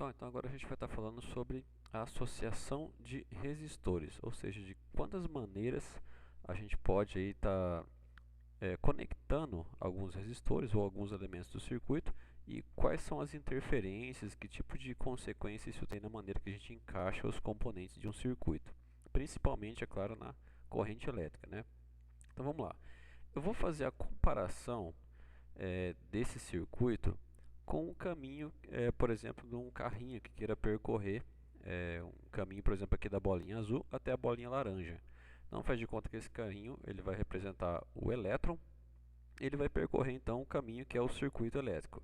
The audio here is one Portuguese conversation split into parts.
Pessoal, então agora a gente vai estar falando sobre a associação de resistores, ou seja, de quantas maneiras a gente pode aí estar conectando alguns resistores ou alguns elementos do circuito e quais são as interferências, que tipo de consequência isso tem na maneira que a gente encaixa os componentes de um circuito, principalmente, é claro, na corrente elétrica, né? Então vamos lá. Eu vou fazer a comparação desse circuito com um caminho, por exemplo, de um carrinho que queira percorrer um caminho, por exemplo, aqui da bolinha azul até a bolinha laranja. Então faz de conta que esse carrinho ele vai representar o elétron, ele vai percorrer então o caminho que é o circuito elétrico.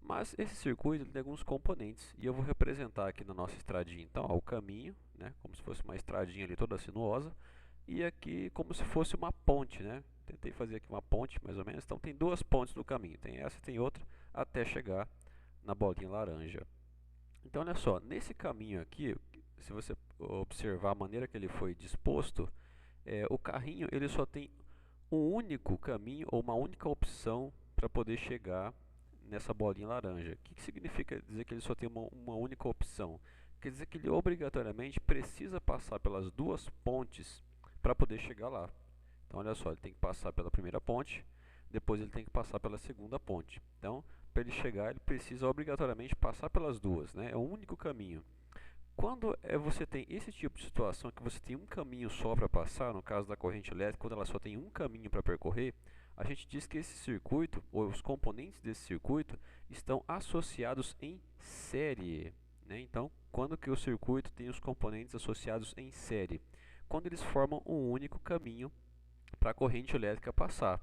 Mas esse circuito ele tem alguns componentes e eu vou representar aqui na nossa estradinha então o caminho, né, como se fosse uma estradinha ali toda sinuosa, e aqui como se fosse uma ponte, né? Tentei fazer aqui uma ponte mais ou menos, então tem duas pontes no caminho, tem essa e tem outra, até chegar na bolinha laranja. Então olha só, nesse caminho aqui, se você observar a maneira que ele foi disposto, o carrinho ele só tem um único caminho ou uma única opção para poder chegar nessa bolinha laranja. O que significa dizer que ele só tem uma única opção? Quer dizer que ele obrigatoriamente precisa passar pelas duas pontes para poder chegar lá. Então olha só, ele tem que passar pela primeira ponte, depois ele tem que passar pela segunda ponte. Então, para ele chegar, ele precisa obrigatoriamente passar pelas duas, né? É o único caminho. Quando você tem esse tipo de situação que você tem um caminho só para passar, no caso da corrente elétrica, quando ela só tem um caminho para percorrer, a gente diz que esse circuito, ou os componentes desse circuito, estão associados em série, né? Então, quando que o circuito tem os componentes associados em série? Quando eles formam um único caminho para a corrente elétrica passar.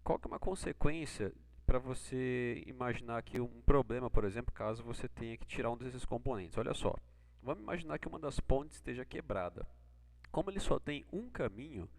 Qual que é uma consequência para você imaginar aqui um problema, por exemplo, caso você tenha que tirar um desses componentes? Olha só, vamos imaginar que uma das pontes esteja quebrada. Como ele só tem um caminho,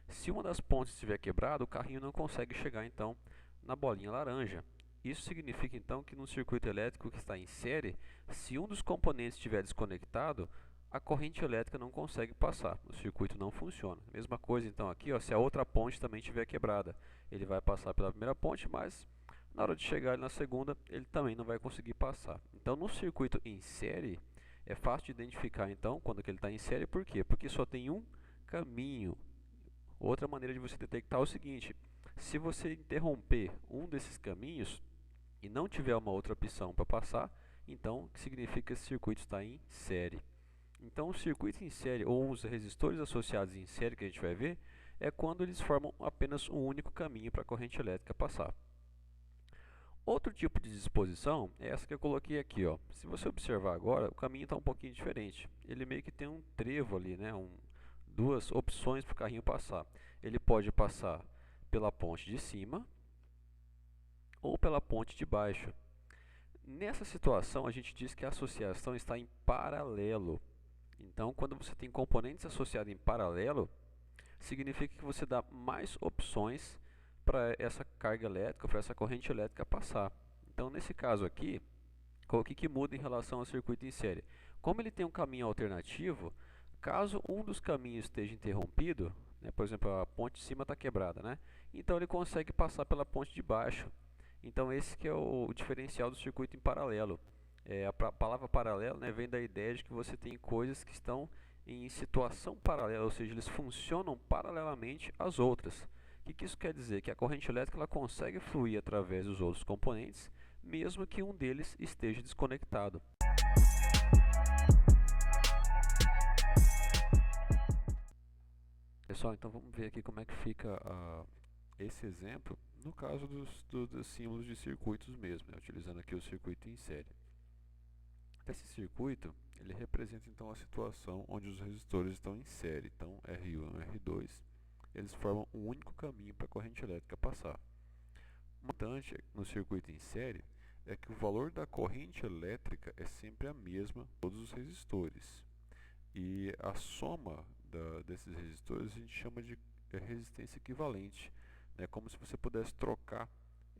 se uma das pontes estiver quebrada, o carrinho não consegue chegar então na bolinha laranja. Isso significa então que no circuito elétrico que está em série, se um dos componentes estiver desconectado, a corrente elétrica não consegue passar, o circuito não funciona. Mesma coisa então aqui, ó, se a outra ponte também estiver quebrada, ele vai passar pela primeira ponte, mas na hora de chegar na segunda, ele também não vai conseguir passar. Então no circuito em série, é fácil de identificar então quando que ele está em série, por quê? Porque só tem um caminho. Outra maneira de você detectar é o seguinte: se você interromper um desses caminhos e não tiver uma outra opção para passar, então significa que esse circuito está em série. Então, o circuito em série ou os resistores associados em série que a gente vai ver é quando eles formam apenas um único caminho para a corrente elétrica passar. Outro tipo de disposição é essa que eu coloquei aqui, ó. Se você observar agora, o caminho está um pouquinho diferente. Ele meio que tem um trevo ali, né? Duas opções para o carrinho passar. Ele pode passar pela ponte de cima ou pela ponte de baixo. Nessa situação, a gente diz que a associação está em paralelo. Então, quando você tem componentes associados em paralelo, significa que você dá mais opções para essa carga elétrica, para essa corrente elétrica passar. Então, nesse caso aqui, o que muda em relação ao circuito em série? Como ele tem um caminho alternativo, caso um dos caminhos esteja interrompido, né, por exemplo, a ponte de cima está quebrada, né, então ele consegue passar pela ponte de baixo. Então esse que é o diferencial do circuito em paralelo. A palavra paralelo, né, vem da ideia de que você tem coisas que estão em situação paralela, ou seja, eles funcionam paralelamente às outras. O que isso quer dizer? Que a corrente elétrica ela consegue fluir através dos outros componentes, mesmo que um deles esteja desconectado. Pessoal, então vamos ver aqui como é que fica esse exemplo no caso dos símbolos de circuitos mesmo, né, utilizando aqui o circuito em série. Esse circuito ele representa então a situação onde os resistores estão em série, então R1 e R2, eles formam um único caminho para a corrente elétrica passar. O importante no circuito em série é que o valor da corrente elétrica é sempre a mesma para todos os resistores. E a soma desses resistores a gente chama de resistência equivalente, né? Como se você pudesse trocar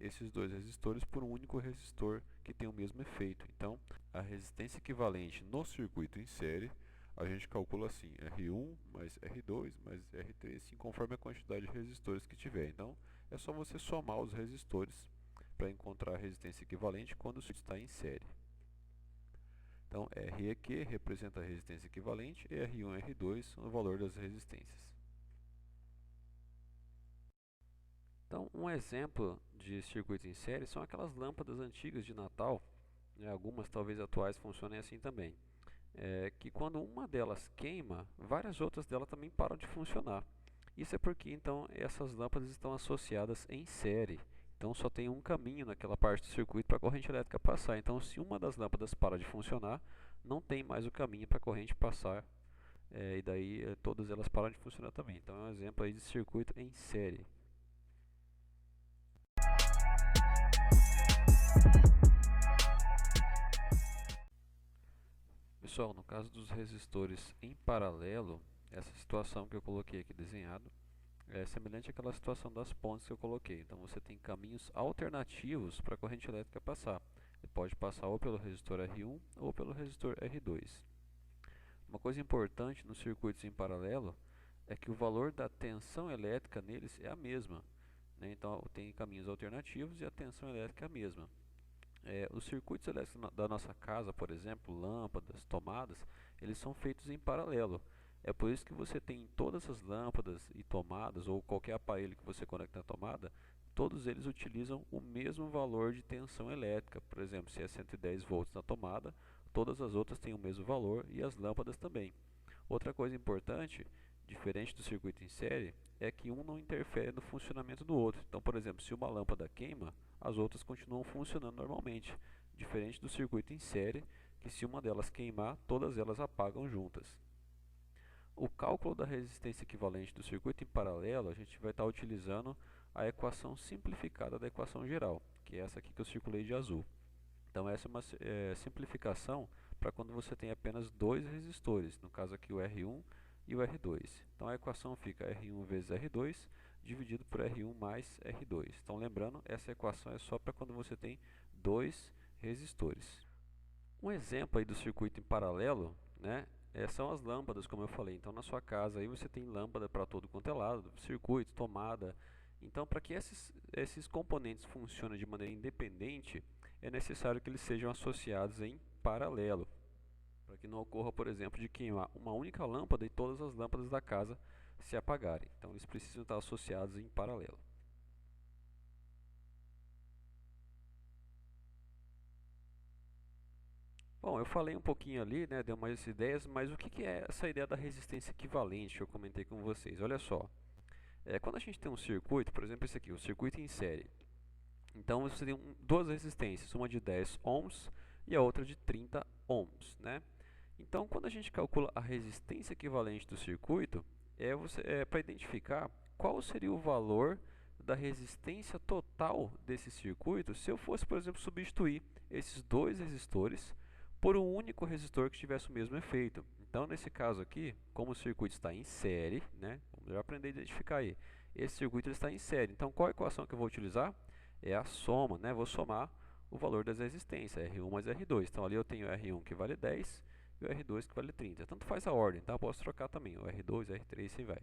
esses dois resistores por um único resistor que tem o mesmo efeito. Então, a resistência equivalente no circuito em série, a gente calcula assim, R1 mais R2 mais R3, assim, conforme a quantidade de resistores que tiver. Então, é só você somar os resistores para encontrar a resistência equivalente quando o circuito está em série. Então, REQ representa a resistência equivalente e R1 e R2 o valor das resistências. Então, um exemplo de circuito em série são aquelas lâmpadas antigas de Natal, né, algumas talvez atuais funcionem assim também, que quando uma delas queima, várias outras delas também param de funcionar. Isso é porque então essas lâmpadas estão associadas em série. Então só tem um caminho naquela parte do circuito para a corrente elétrica passar. Então se uma das lâmpadas para de funcionar, não tem mais o caminho para a corrente passar. E daí todas elas param de funcionar também. Então é um exemplo aí de circuito em série. Pessoal, no caso dos resistores em paralelo, essa situação que eu coloquei aqui desenhado é semelhante àquela situação das pontes que eu coloquei. Então você tem caminhos alternativos para a corrente elétrica passar. Ele pode passar ou pelo resistor R1 ou pelo resistor R2. Uma coisa importante nos circuitos em paralelo é que o valor da tensão elétrica neles é a mesma, né? Então tem caminhos alternativos e a tensão elétrica é a mesma. Os circuitos elétricos da nossa casa, por exemplo, lâmpadas, tomadas, eles são feitos em paralelo. É por isso que você tem todas as lâmpadas e tomadas, ou qualquer aparelho que você conecta na tomada, todos eles utilizam o mesmo valor de tensão elétrica. Por exemplo, se é 110 volts na tomada, todas as outras têm o mesmo valor e as lâmpadas também. Outra coisa importante, diferente do circuito em série, é que um não interfere no funcionamento do outro. Então, por exemplo, se uma lâmpada queima, as outras continuam funcionando normalmente, diferente do circuito em série, que se uma delas queimar, todas elas apagam juntas. O cálculo da resistência equivalente do circuito em paralelo, a gente vai estar utilizando a equação simplificada da equação geral, que é essa aqui que eu circulei de azul. Então essa é uma simplificação para quando você tem apenas dois resistores, no caso aqui o R1 e o R2. Então a equação fica R1 vezes R2 dividido por R1 mais R2. Então lembrando, essa equação é só para quando você tem dois resistores. Um exemplo aí do circuito em paralelo, né, são as lâmpadas, como eu falei. Então na sua casa aí você tem lâmpada para todo quanto é lado, circuito, tomada. Então para que esses componentes funcionem de maneira independente, é necessário que eles sejam associados em paralelo, para que não ocorra, por exemplo, de queimar uma única lâmpada e todas as lâmpadas da casa se apagarem. Então eles precisam estar associados em paralelo. Bom, eu falei um pouquinho ali, né, dei umas ideias, mas o que é essa ideia da resistência equivalente que eu comentei com vocês? Olha só, quando a gente tem um circuito, por exemplo esse aqui, o circuito em série, então você tem duas resistências, uma de 10 ohms e a outra de 30 ohms, né? Então, quando a gente calcula a resistência equivalente do circuito, para identificar qual seria o valor da resistência total desse circuito se eu fosse, por exemplo, substituir esses dois resistores por um único resistor que tivesse o mesmo efeito. Então, nesse caso aqui, como o circuito está em série, né, vamos já aprender a identificar aí. Esse circuito ele está em série. Então, qual a equação que eu vou utilizar? É a soma, né? Vou somar o valor das resistências, R1 mais R2. Então, ali eu tenho R1 que vale 10 e o R2 que vale 30. Tanto faz a ordem, tá? Eu posso trocar também, o R2, R3 e assim vai.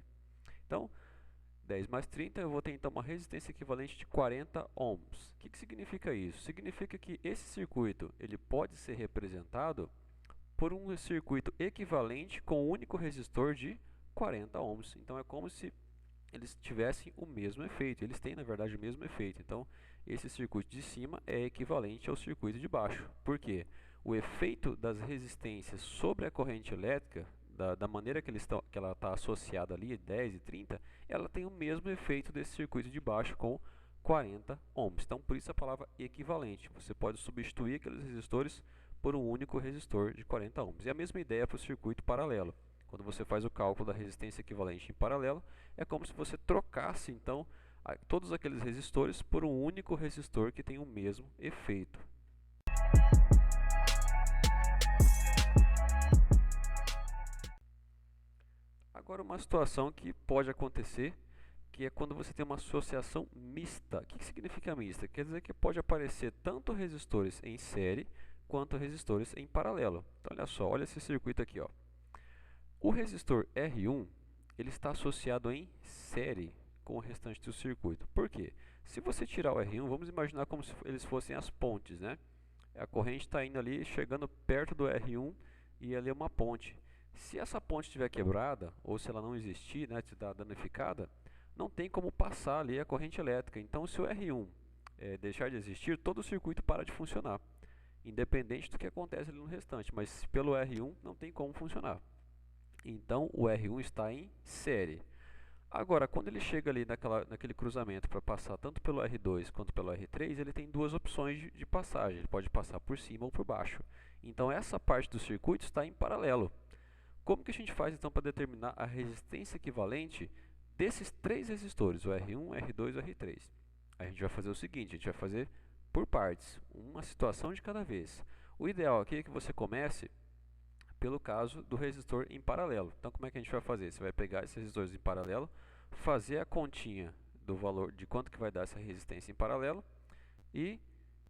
Então, 10 mais 30, eu vou ter então uma resistência equivalente de 40 ohms. O que significa isso? Significa que esse circuito ele pode ser representado por um circuito equivalente com um único resistor de 40 ohms. Então é como se eles tivessem o mesmo efeito. Eles têm, na verdade, o mesmo efeito. Então, esse circuito de cima é equivalente ao circuito de baixo. Por quê? O efeito das resistências sobre a corrente elétrica, da maneira que ela está associada ali, 10 e 30, ela tem o mesmo efeito desse circuito de baixo com 40 ohms. Então, por isso a palavra equivalente. Você pode substituir aqueles resistores por um único resistor de 40 ohms. E a mesma ideia para o circuito paralelo. Quando você faz o cálculo da resistência equivalente em paralelo, é como se você trocasse então todos aqueles resistores por um único resistor que tem o mesmo efeito. Agora uma situação que pode acontecer, que é quando você tem uma associação mista. O que significa mista? Quer dizer que pode aparecer tanto resistores em série quanto resistores em paralelo. Então olha só, olha esse circuito aqui, ó. O resistor R1 ele está associado em série com o restante do circuito. Por quê? Se você tirar o R1, vamos imaginar como se eles fossem as pontes, né? A corrente está indo ali, chegando perto do R1 e ali é uma ponte. Se essa ponte estiver quebrada, ou se ela não existir, né, se está danificada, não tem como passar ali a corrente elétrica. Então, se o R1 deixar de existir, todo o circuito para de funcionar, independente do que acontece ali no restante. Mas pelo R1 não tem como funcionar. Então, o R1 está em série. Agora, quando ele chega ali naquele cruzamento para passar tanto pelo R2 quanto pelo R3, ele tem duas opções de passagem. Ele pode passar por cima ou por baixo. Então, essa parte do circuito está em paralelo. Como que a gente faz então para determinar a resistência equivalente desses três resistores, o R1, R2 e o R3? A gente vai fazer o seguinte, a gente vai fazer por partes, uma situação de cada vez. O ideal aqui é que você comece pelo caso do resistor em paralelo. Então, como é que a gente vai fazer? Você vai pegar esses resistores em paralelo, fazer a continha do valor de quanto que vai dar essa resistência em paralelo e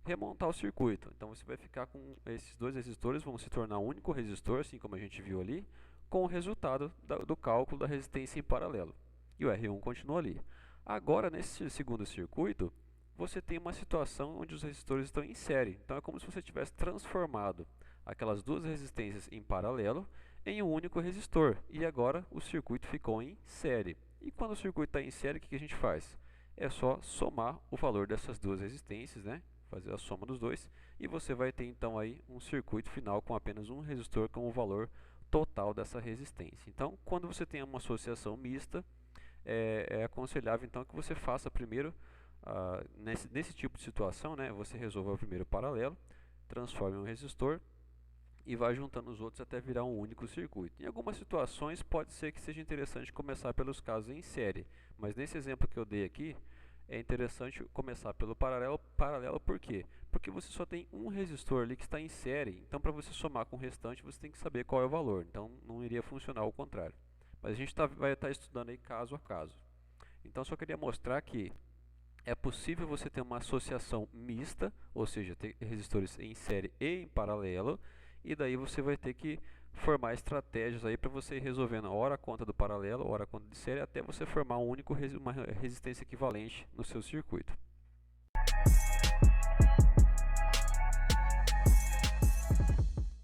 remontar o circuito. Então, você vai ficar com esses dois resistores, vão se tornar um único resistor, assim como a gente viu ali, com o resultado do cálculo da resistência em paralelo. E o R1 continua ali. Agora, nesse segundo circuito, você tem uma situação onde os resistores estão em série. Então, é como se você tivesse transformado aquelas duas resistências em paralelo em um único resistor. E agora o circuito ficou em série. E quando o circuito está em série, o que a gente faz? É só somar o valor dessas duas resistências, né? Fazer a soma dos dois, e você vai ter então aí um circuito final com apenas um resistor com o valor total dessa resistência. Então, quando você tem uma associação mista, é aconselhável então que você faça primeiro, nesse tipo de situação, né, você resolva primeiro o paralelo, transforme um resistor e vai juntando os outros até virar um único circuito. Em algumas situações pode ser que seja interessante começar pelos casos em série, mas nesse exemplo que eu dei aqui, é interessante começar pelo paralelo. Paralelo por quê? Porque você só tem um resistor ali que está em série, então para você somar com o restante você tem que saber qual é o valor, então não iria funcionar ao contrário. Mas a gente vai estar estudando aí caso a caso. Então só queria mostrar que é possível você ter uma associação mista, ou seja, ter resistores em série e em paralelo, e daí você vai ter que formar estratégias aí para você ir resolvendo ora a conta do paralelo, ora a conta de série, até você formar uma resistência equivalente no seu circuito.